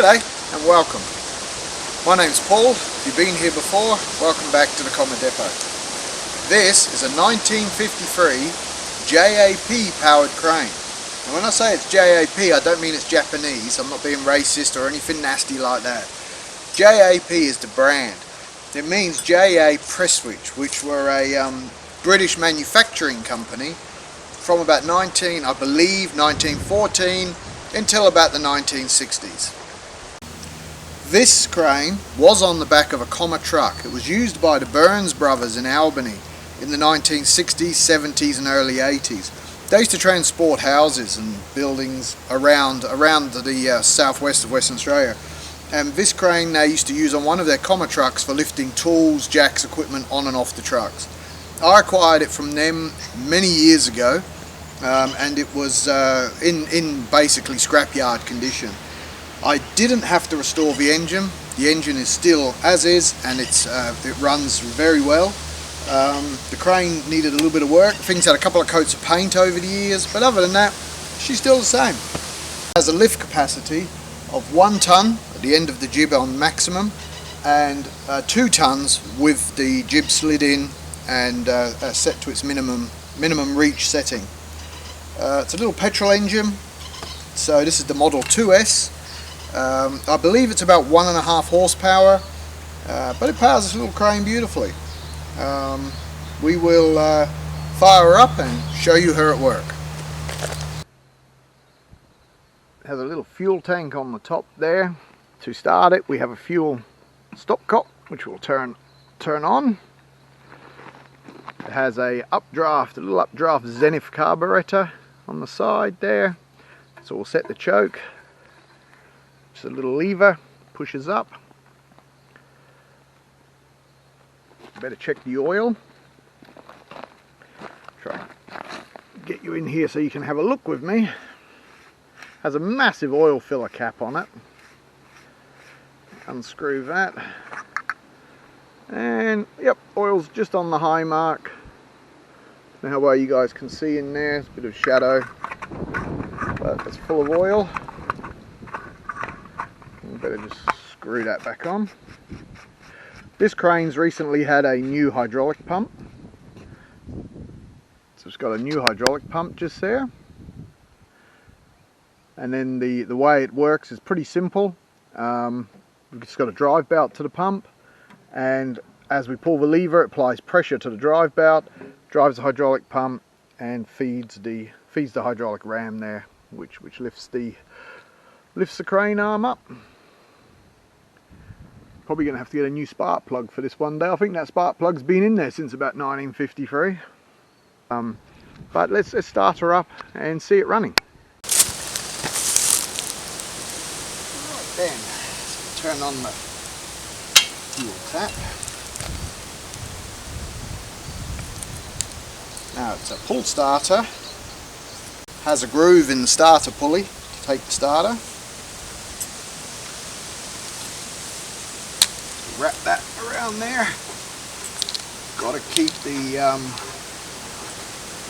G'day and welcome. My name's Paul. If you've been here before, welcome back to the Comet Depot. This is a 1953 JAP powered crane. And when I say it's JAP, I don't mean it's Japanese. I'm not being racist or anything nasty like that. JAP is the brand. It means JA Prestwich, which were a British manufacturing company from about 1914 until about the 1960s. This crane was on the back of a Comet truck. It was used by the Burns brothers in Albany in the 1960s, 70s and early 80s. They used to transport houses and buildings around the southwest of Western Australia. And this crane they used to use on one of their Comet trucks for lifting tools, jacks, equipment on and off the trucks. I acquired it from them many years ago, and it was in basically scrapyard condition. I didn't have to restore the engine. The engine is still as is, and it runs very well. The crane needed a little bit of work. Things had a couple of coats of paint over the years, but other than that, she's still the same. It has a lift capacity of 1 ton at the end of the jib on maximum, and 2 tons with the jib slid in and set to its minimum reach setting. It's a little petrol engine, so this is the Model 2S. I believe it's about 1.5 horsepower, but it powers this little crane beautifully. We will fire her up and show you her at work. It has a little fuel tank on the top there. To start it, we have a fuel stopcock which will turn on. It has a little updraft Zenith carburetor on the side there. So we'll set the choke. Just a little lever, pushes up. Better check the oil. Try and get you in here so you can have a look with me. Has a massive oil filler cap on it. Unscrew that. And yep, oil's just on the high mark. Don't know how well you guys can see in there, it's a bit of shadow, but it's full of oil. You better just screw that back on. This crane's recently had a new hydraulic pump. So it's got a new hydraulic pump just there. And then the way it works is pretty simple. We've just got a drive belt to the pump, and as we pull the lever it applies pressure to the drive belt, drives the hydraulic pump and feeds the hydraulic ram there, which lifts the crane arm up. Probably going to have to get a new spark plug for this one day. I think that spark plug's been in there since about 1953. But let's start her up and see it running. Right then, let's turn on the fuel tap. Now it's a pull starter. Has a groove in the starter pulley to take the starter. Wrap that around there. Got to keep the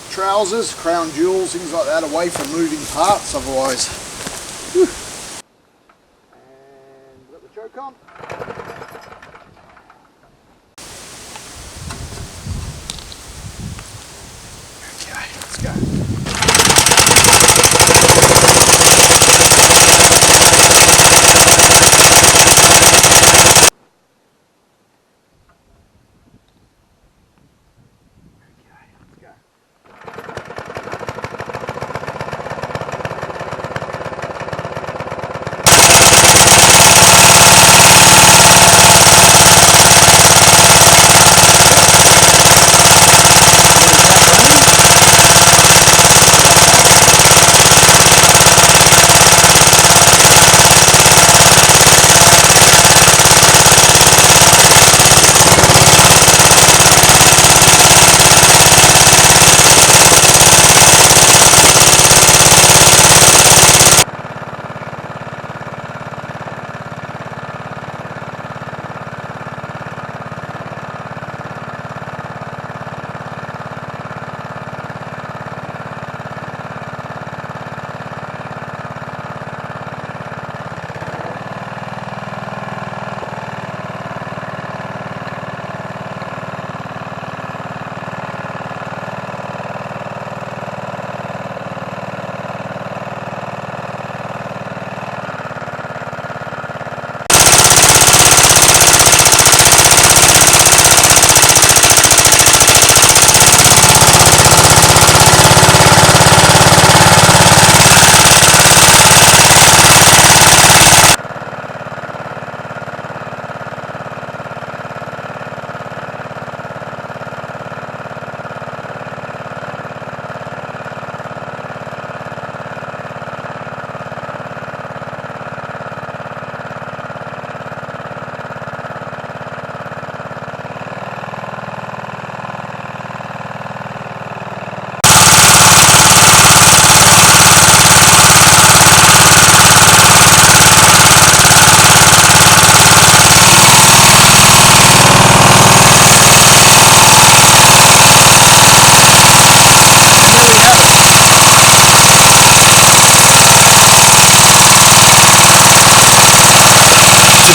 trousers, crown jewels, things like that away from moving parts, otherwise. Whew. And got the choke on. Okay, let's go.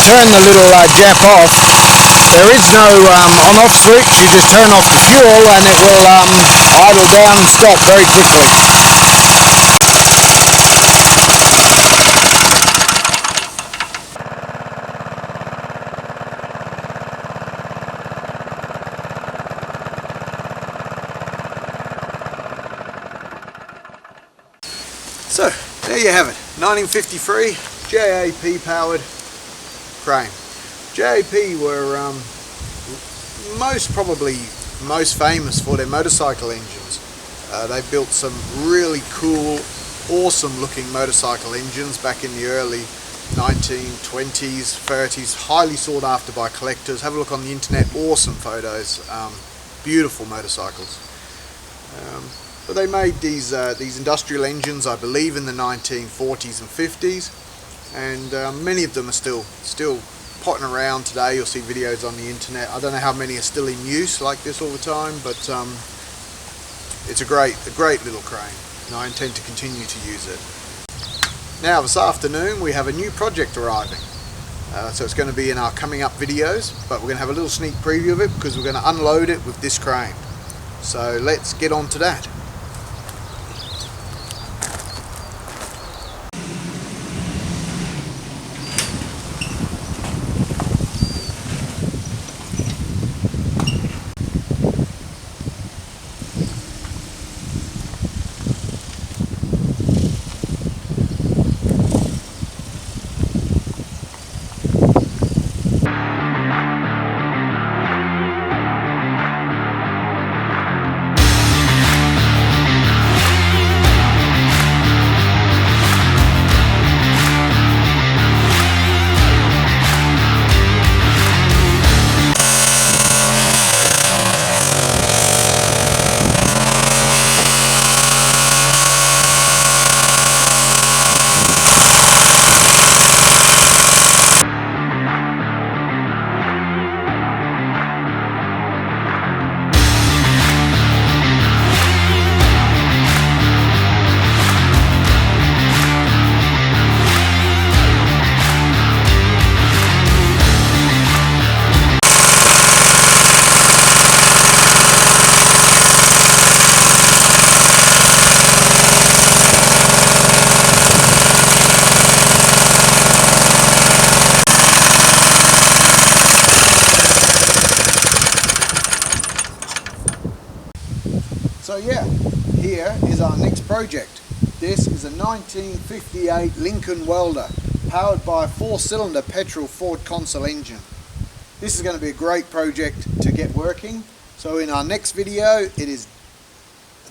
turn the little Jap off, there is no on-off switch. You just turn off the fuel and it will idle down and stop very quickly. So there you have it, 1953 JAP powered crane. JAP were most famous for their motorcycle engines. They built some really cool, awesome looking motorcycle engines back in the early 1920s, 30s, highly sought after by collectors. Have a look on the internet, awesome photos, beautiful motorcycles. But they made these industrial engines, I believe, in the 1940s and 50s, and many of them are still potting around today. You'll see videos on the internet. I don't know how many are still in use like this all the time, but it's a great little crane, and I intend to continue to use it. Now this afternoon we have a new project arriving, so it's going to be in our coming up videos, but we're going to have a little sneak preview of it because we're going to unload it with this crane. So let's get on to that. So yeah, here is our next project. This is a 1958 Lincoln Welder powered by a 4-cylinder petrol Ford Consul engine. This is going to be a great project to get working. So in our next video,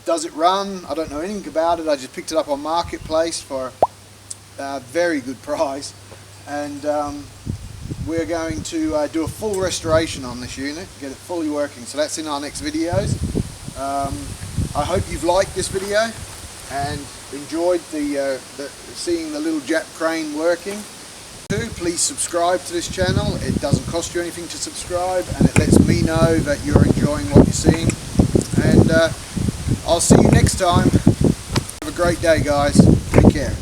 does it run? I don't know anything about it. I just picked it up on Marketplace for a very good price, and we're going to do a full restoration on this unit, get it fully working. So that's in our next videos. I hope you've liked this video and enjoyed seeing the little Jap crane working. Please subscribe to this channel. It doesn't cost you anything to subscribe, and it lets me know that you're enjoying what you're seeing. And I'll see you next time. Have a great day, guys. Take care.